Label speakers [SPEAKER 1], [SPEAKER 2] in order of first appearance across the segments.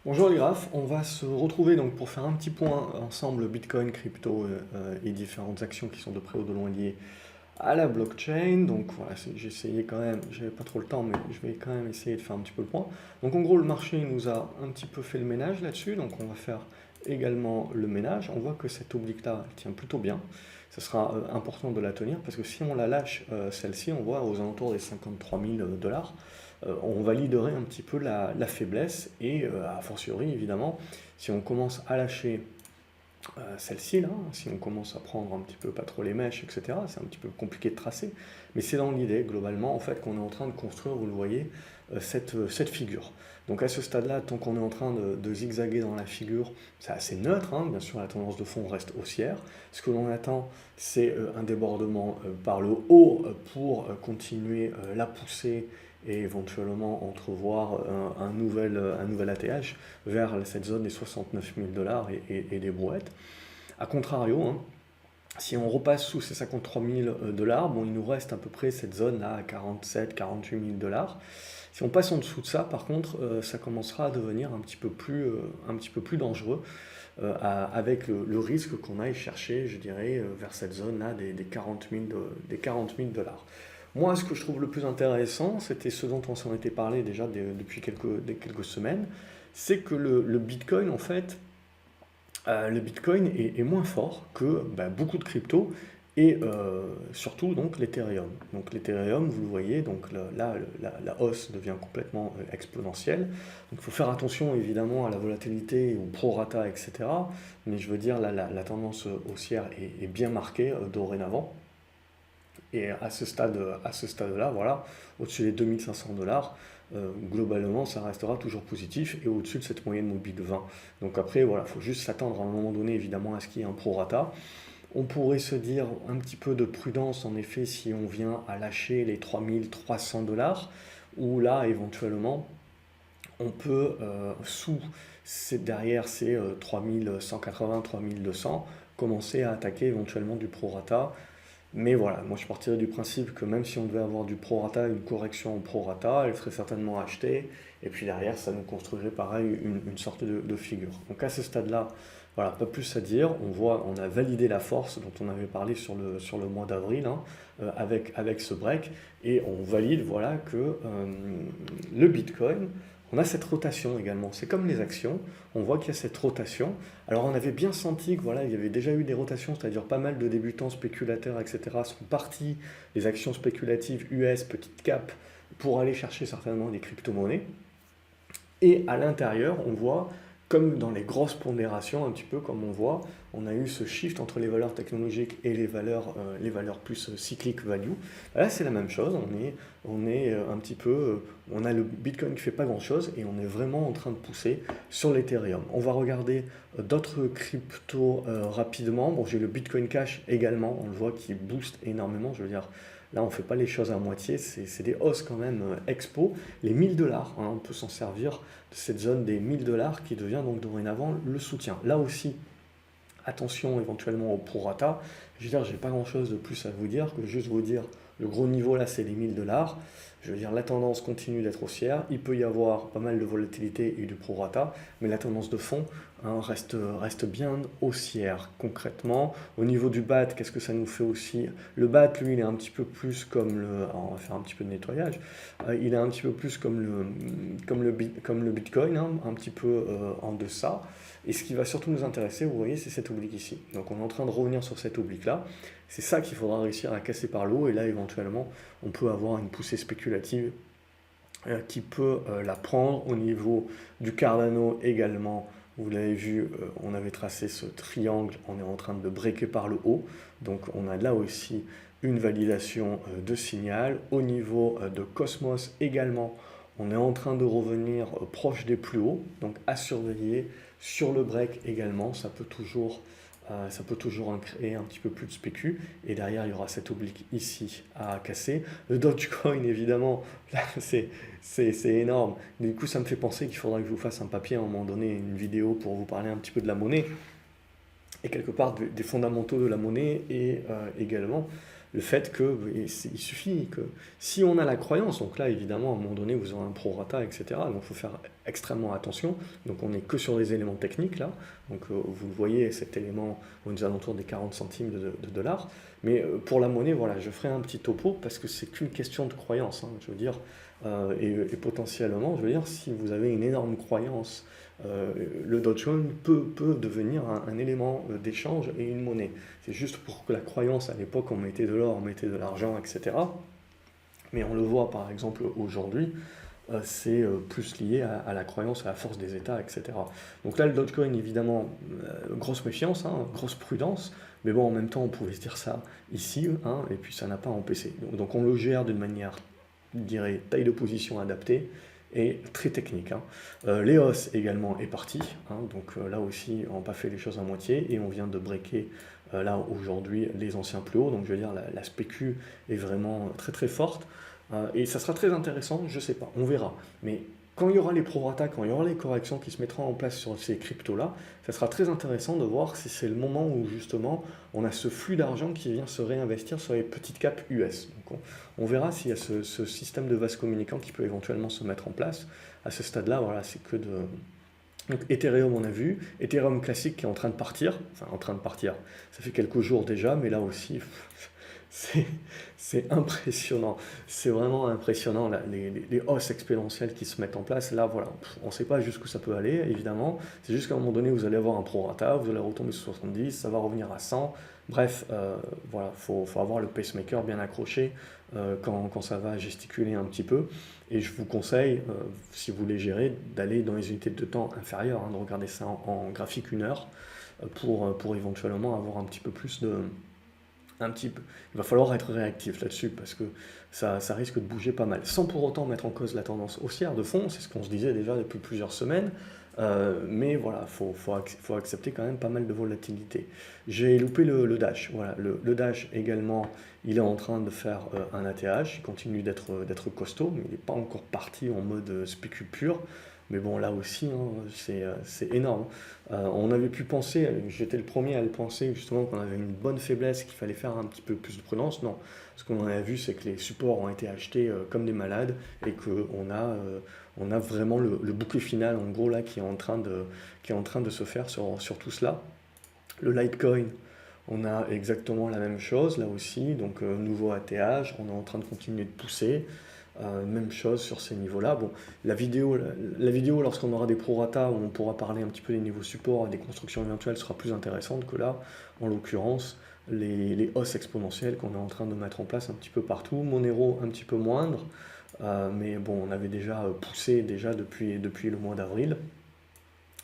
[SPEAKER 1] Bonjour les graphes, on va se retrouver donc pour faire un petit point ensemble Bitcoin, crypto et différentes actions qui sont de près ou de loin liées à la blockchain. Donc voilà, j'ai essayé quand même, j'avais pas trop le temps, mais je vais quand même essayer de faire un petit peu le point. Donc en gros, le marché nous a un petit peu fait le ménage là-dessus, donc on va faire également le ménage. On voit que cette oblique-là elle tient plutôt bien. Ce sera important de la tenir parce que si on la lâche, celle-ci, on voit aux alentours des 53 000 dollars, on validerait un petit peu la faiblesse et a fortiori évidemment, si on commence à lâcher celle-ci, là, si on commence à prendre un petit peu pas trop les mèches, etc., c'est un petit peu compliqué de tracer, mais c'est dans l'idée, globalement, en fait, qu'on est en train de construire, vous le voyez, cette figure. Donc à ce stade-là, tant qu'on est en train de zigzaguer dans la figure, c'est assez neutre, hein, bien sûr, la tendance de fond reste haussière. Ce que l'on attend, c'est un débordement par le haut pour continuer la poussée et éventuellement entrevoir un nouvel ATH vers cette zone des 69 000 dollars et des brouettes. A contrario, hein, si on repasse sous ces 53 000 dollars, bon, il nous reste à peu près cette zone-là à 47 48 000 dollars. Si on passe en dessous de ça, par contre, ça commencera à devenir un petit peu plus dangereux, avec le risque qu'on aille chercher, je dirais, vers cette zone-là des 40 000, des 40 000 dollars. Moi, ce que je trouve le plus intéressant, c'était ce dont on s'en était parlé déjà depuis quelques semaines, c'est que le Bitcoin, en fait, le Bitcoin est moins fort que beaucoup de cryptos et surtout donc l'Ethereum. Donc l'Ethereum, vous le voyez, donc là la hausse devient complètement exponentielle. Donc il faut faire attention évidemment à la volatilité, au prorata, etc. Mais je veux dire, la tendance haussière est bien marquée dorénavant. Et à ce stade-là, voilà, au-dessus des 2500 dollars, globalement, ça restera toujours positif et au-dessus de cette moyenne mobile de 20. Donc après, voilà, il faut juste s'attendre à un moment donné, évidemment, à ce qu'il y ait un prorata. On pourrait se dire un petit peu de prudence, en effet, si on vient à lâcher les 3300 dollars, ou là, éventuellement, on peut, derrière ces 3180, 3200, commencer à attaquer éventuellement du prorata. Mais voilà, moi je partirais du principe que même si on devait avoir du prorata, une correction au prorata, elle serait certainement achetée, et puis derrière ça nous construirait pareil une sorte de figure. Donc à ce stade-là, voilà, pas plus à dire, on voit, on a validé la force dont on avait parlé sur le mois d'avril, hein, avec ce break, et on valide voilà, que le Bitcoin, on a cette rotation également. C'est comme les actions, on voit qu'il y a cette rotation. Alors on avait bien senti que voilà, il y avait déjà eu des rotations, c'est-à-dire pas mal de débutants spéculateurs, etc. sont partis des actions spéculatives US, petite cap, pour aller chercher certainement des crypto-monnaies. Et à l'intérieur, on voit, comme dans les grosses pondérations, un petit peu comme on voit, on a eu ce shift entre les valeurs technologiques et les valeurs plus cycliques value. Là, c'est la même chose, on est un petit peu, on a le Bitcoin qui fait pas grand-chose et on est vraiment en train de pousser sur l'Ethereum. On va regarder d'autres cryptos rapidement. Bon, j'ai le Bitcoin Cash également, on le voit qui booste énormément, je veux dire, là, on ne fait pas les choses à moitié, c'est des hausses quand même expo. Les 1000 dollars, hein, on peut s'en servir de cette zone des 1000 dollars qui devient donc dorénavant le soutien. Là aussi, attention éventuellement au prorata. Je veux dire, j'ai pas grand chose de plus à vous dire que juste vous dire le gros niveau là, c'est les 1000 dollars. Je veux dire, la tendance continue d'être haussière. Il peut y avoir pas mal de volatilité et du prorata, mais la tendance de fond hein, reste bien haussière. Concrètement, au niveau du BAT, qu'est-ce que ça nous fait aussi? Le BAT, lui, il est un petit peu plus comme le. Alors, on va faire un petit peu de nettoyage. Il est un petit peu plus comme le Bitcoin, hein, un petit peu en deçà. Et ce qui va surtout nous intéresser, vous voyez, c'est cette oblique ici. Donc on est en train de revenir sur cette oblique-là. C'est ça qu'il faudra réussir à casser par le haut. Et là, éventuellement, on peut avoir une poussée spéculative qui peut la prendre au niveau du Cardano également. Vous l'avez vu, on avait tracé ce triangle, on est en train de breaker par le haut. Donc on a là aussi une validation de signal. Au niveau de Cosmos également, on est en train de revenir proche des plus hauts. Donc à surveiller sur le break également, ça peut toujours créer un petit peu plus de spécu. Et derrière, il y aura cette oblique ici à casser. Le Dogecoin, évidemment, là, c'est énorme. Du coup, ça me fait penser qu'il faudra que je vous fasse un papier à un moment donné, une vidéo pour vous parler un petit peu de la monnaie et quelque part des fondamentaux de la monnaie et également le fait que il suffit que si on a la croyance, donc là évidemment à un moment donné vous aurez un prorata, etc. Donc il faut faire extrêmement attention. Donc on n'est que sur les éléments techniques là. Donc vous le voyez, cet élément aux alentours des 40 centimes de dollars. Mais pour la monnaie, voilà, je ferai un petit topo parce que c'est qu'une question de croyance, hein, je veux dire. Et potentiellement, je veux dire, si vous avez une énorme croyance, le Dogecoin peut devenir un élément d'échange et une monnaie. C'est juste pour que la croyance, à l'époque, on mettait de l'or, on mettait de l'argent, etc. Mais on le voit par exemple aujourd'hui, c'est plus lié à la croyance, à la force des États, etc. Donc là, le Dogecoin, évidemment, grosse méfiance, hein, grosse prudence, mais bon, en même temps, on pouvait se dire ça ici, hein, et puis ça n'a pas empêché. Donc on le gère d'une manière, je dirais, taille de position adaptée et très technique, hein. L'EOS également est parti, hein, donc là aussi, on n'a pas fait les choses à moitié, et on vient de breaker là aujourd'hui les anciens plus hauts, donc je veux dire, la spécu est vraiment très très forte. Et ça sera très intéressant, je sais pas, on verra. Mais quand il y aura les prorata, quand il y aura les corrections qui se mettront en place sur ces cryptos-là, ça sera très intéressant de voir si c'est le moment où justement on a ce flux d'argent qui vient se réinvestir sur les petites capes US. Donc on verra s'il y a ce système de vase communicant qui peut éventuellement se mettre en place. À ce stade-là, voilà, c'est que de... Donc Ethereum, on a vu. Ethereum classique qui est en train de partir. Enfin, en train de partir. Ça fait quelques jours déjà, mais là aussi, c'est c'est impressionnant. C'est vraiment impressionnant, là, les hausses exponentielles qui se mettent en place. Là, voilà, on ne sait pas jusqu'où ça peut aller, évidemment. C'est juste qu'à un moment donné, vous allez avoir un prorata, vous allez retomber sur 70, ça va revenir à 100. Bref, voilà, faut avoir le pacemaker bien accroché quand ça va gesticuler un petit peu. Et je vous conseille, si vous voulez gérer, d'aller dans les unités de temps inférieures, hein, de regarder ça en graphique 1 heure pour éventuellement avoir un petit peu plus de, un petit peu. Il va falloir être réactif là-dessus parce que ça risque de bouger pas mal, sans pour autant mettre en cause la tendance haussière de fond, c'est ce qu'on se disait déjà depuis plusieurs semaines, mais voilà, faut accepter quand même pas mal de volatilité. J'ai loupé le Dash, voilà, le Dash également, il est en train de faire un ATH, il continue d'être costaud, mais il n'est pas encore parti en mode spécu pur. Mais bon, là aussi, hein, c'est énorme. On avait pu penser, j'étais le premier à le penser, justement, qu'on avait une bonne faiblesse, qu'il fallait faire un petit peu plus de prudence. Non, ce qu'on a vu, c'est que les supports ont été achetés comme des malades et on a vraiment le bouquet final, en gros, là, qui est en train de se faire sur tout cela. Le Litecoin, on a exactement la même chose, là aussi, donc nouveau ATH, on est en train de continuer de pousser. Même chose sur ces niveaux-là. Bon, la vidéo lorsqu'on aura des prorata où on pourra parler un petit peu des niveaux support et des constructions éventuelles sera plus intéressante que là, en l'occurrence, les hausses exponentielles qu'on est en train de mettre en place un petit peu partout. Monero un petit peu moindre, mais bon, on avait déjà poussé déjà depuis le mois d'avril.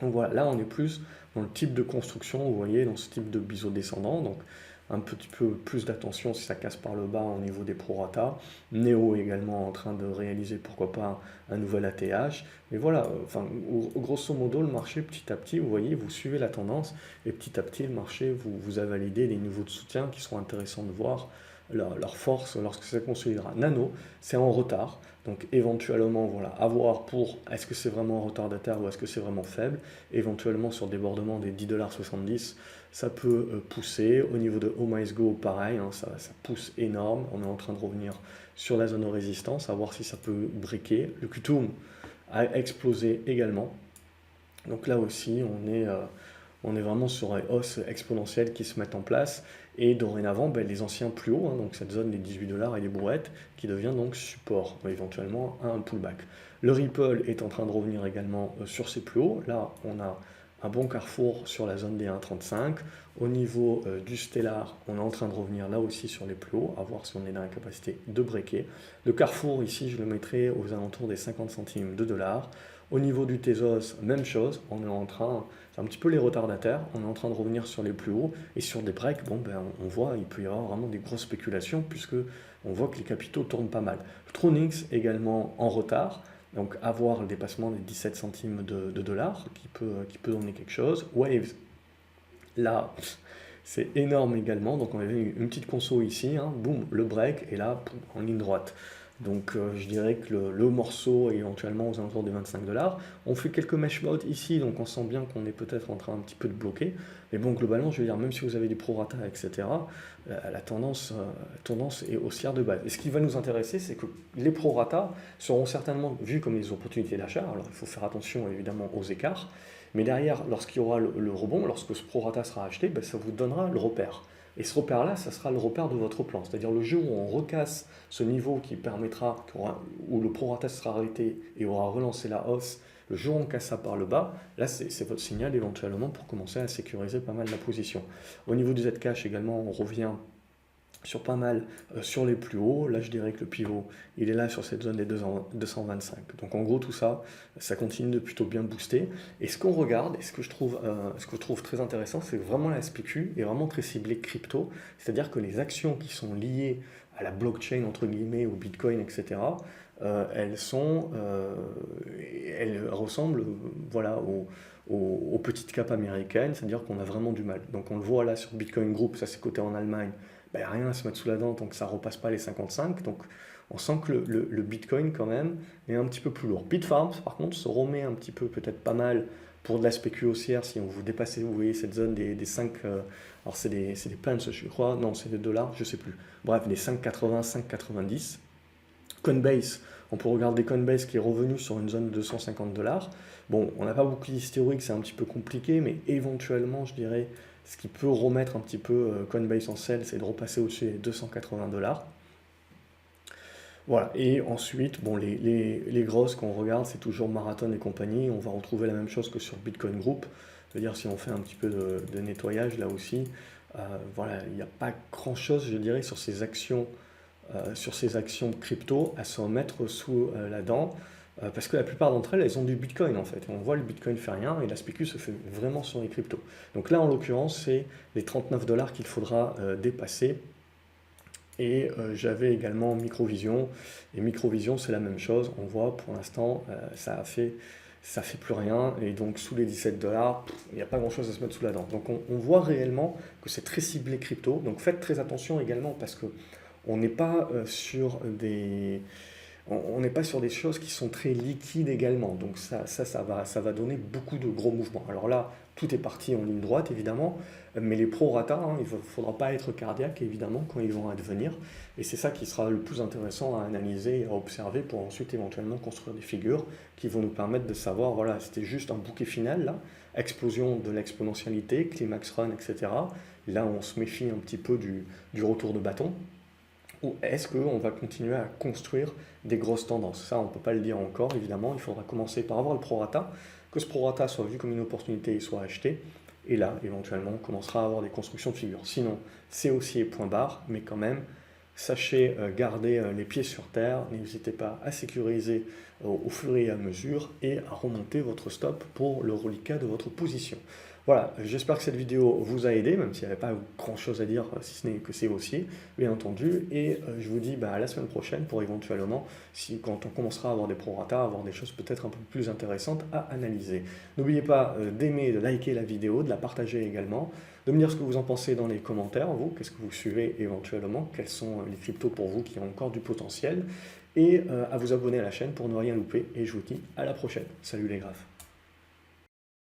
[SPEAKER 1] Donc voilà, là on est plus dans le type de construction, vous voyez, dans ce type de biseau descendant, donc un petit peu plus d'attention si ça casse par le bas au niveau des prorata. Neo également en train de réaliser pourquoi pas un nouvel ATH. Mais voilà, enfin, grosso modo, le marché petit à petit, vous voyez, vous suivez la tendance et petit à petit, le marché vous a validé les niveaux de soutien qui seront intéressants de voir leur force lorsque ça consolidera. Nano, c'est en retard. Donc éventuellement, voilà, à voir pour est-ce que c'est vraiment retardataire ou est-ce que c'est vraiment faible. Éventuellement sur débordement des 10,70 $, ça peut pousser. Au niveau de Oh My Go, pareil, hein, ça pousse énorme. On est en train de revenir sur la zone de résistance, à voir si ça peut briquer. Le Qtum a explosé également. Donc là aussi, on est vraiment sur les hausses exponentielles qui se mettent en place. Et dorénavant, ben, les anciens plus hauts, hein, donc cette zone des 18 $ et des brouettes, qui devient donc support, éventuellement un pullback. Le Ripple est en train de revenir également sur ses plus hauts. Là, on a un bon carrefour sur la zone des 1,35. Au niveau du Stellar, on est en train de revenir là aussi sur les plus hauts, à voir si on est dans la capacité de breaker. Le carrefour, ici, je le mettrai aux alentours des 50 centimes de dollars. Au niveau du Tezos, même chose, on est en train, c'est un petit peu les retardataires, on est en train de revenir sur les plus hauts, et sur des breaks, bon, ben, on voit, il peut y avoir vraiment des grosses spéculations, puisque on voit que les capitaux tournent pas mal. Tronix également en retard, donc avoir le dépassement des 17 centimes de dollars, qui peut donner quelque chose. Waves, là, c'est énorme également, donc on avait une petite conso ici, hein, boum, le break, et là, en ligne droite. Donc je dirais que le morceau est éventuellement aux alentours des 25 $. On fait quelques mesh modes ici, donc on sent bien qu'on est peut-être en train un petit peu de bloquer. Mais bon, globalement, je veux dire, même si vous avez du prorata, etc., la tendance est haussière de base. Et ce qui va nous intéresser, c'est que les prorata seront certainement vus comme des opportunités d'achat. Alors il faut faire attention évidemment aux écarts. Mais derrière, lorsqu'il y aura le rebond, lorsque ce prorata sera acheté, ben, ça vous donnera le repère. Et ce repère-là, ça sera le repère de votre plan. C'est-à-dire le jour où on recasse ce niveau qui permettra, où le prorata sera arrêté et aura relancé la hausse, le jour où on casse ça par le bas, là c'est votre signal éventuellement pour commencer à sécuriser pas mal la position. Au niveau du Zcash également, on revient sur pas mal sur les plus hauts. Là, je dirais que le pivot, il est là sur cette zone des 225. Donc en gros, tout ça, ça continue de plutôt bien booster. Et ce qu'on regarde, et ce que je trouve très intéressant, c'est vraiment la SPQ est vraiment très ciblée crypto. C'est-à-dire que les actions qui sont liées à la blockchain, entre guillemets, au Bitcoin, etc., elles ressemblent voilà, aux petites capes américaines, c'est-à-dire qu'on a vraiment du mal. Donc on le voit là sur Bitcoin Group, ça c'est coté en Allemagne, ben, rien à se mettre sous la dent tant que ça ne repasse pas les 55. Donc on sent que le Bitcoin quand même est un petit peu plus lourd. Bitfarms par contre se remet un petit peu peut-être pas mal pour de la spécu haussière si on vous dépassez, vous voyez cette zone des 5, alors c'est des pence je crois, non c'est des dollars, je sais plus. Bref, des 5,80, 5,90. Coinbase, on peut regarder Coinbase qui est revenu sur une zone de 250 $. Bon, on n'a pas beaucoup d'historique, c'est un petit peu compliqué, mais éventuellement, je dirais, ce qui peut remettre un petit peu Coinbase en selle, c'est de repasser au-dessus des 280 $. Voilà, et ensuite, bon, les grosses qu'on regarde, c'est toujours Marathon et compagnie. On va retrouver la même chose que sur Bitcoin Group. C'est-à-dire, si on fait un petit peu de nettoyage là aussi, voilà, il n'y a pas grand-chose, je dirais, sur ces actions crypto à se remettre sous la dent. Parce que la plupart d'entre elles, elles ont du Bitcoin en fait. On voit le Bitcoin fait rien et la spécu se fait vraiment sur les cryptos. Donc là, en l'occurrence, c'est les 39 $ qu'il faudra dépasser. Et j'avais également Microvision. Et Microvision, c'est la même chose. On voit pour l'instant, ça fait plus rien. Et donc sous les 17 $, il n'y a pas grand-chose à se mettre sous la dent. Donc on voit réellement que c'est très ciblé crypto. Donc faites très attention également parce que on n'est pas on n'est pas sur des choses qui sont très liquides également. Donc ça va donner beaucoup de gros mouvements. Alors là, tout est parti en ligne droite, évidemment, mais les prorata, hein, il ne faudra pas être cardiaque, évidemment, quand ils vont advenir. Et c'est ça qui sera le plus intéressant à analyser et à observer pour ensuite éventuellement construire des figures qui vont nous permettre de savoir, voilà, c'était juste un bouquet final, là, explosion de l'exponentialité, climax run, etc. Là, on se méfie un petit peu du retour de bâton. Ou est-ce qu'on va continuer à construire des grosses tendances? Ça, on ne peut pas le dire encore, évidemment. Il faudra commencer par avoir le prorata, que ce prorata soit vu comme une opportunité et soit acheté. Et là, éventuellement, on commencera à avoir des constructions de figures. Sinon, c'est aussi point barre, mais quand même, sachez garder les pieds sur terre. N'hésitez pas à sécuriser au fur et à mesure et à remonter votre stop pour le reliquat de votre position. Voilà, j'espère que cette vidéo vous a aidé, même s'il n'y avait pas grand chose à dire, si ce n'est que c'est haussier, bien entendu. Et je vous dis à la semaine prochaine pour éventuellement, quand on commencera à avoir des prorata, avoir des choses peut-être un peu plus intéressantes à analyser. N'oubliez pas d'aimer, de liker la vidéo, de la partager également, de me dire ce que vous en pensez dans les commentaires, vous, qu'est-ce que vous suivez éventuellement, quels sont les cryptos pour vous qui ont encore du potentiel, et à vous abonner à la chaîne pour ne rien louper. Et je vous dis à la prochaine. Salut les graphes.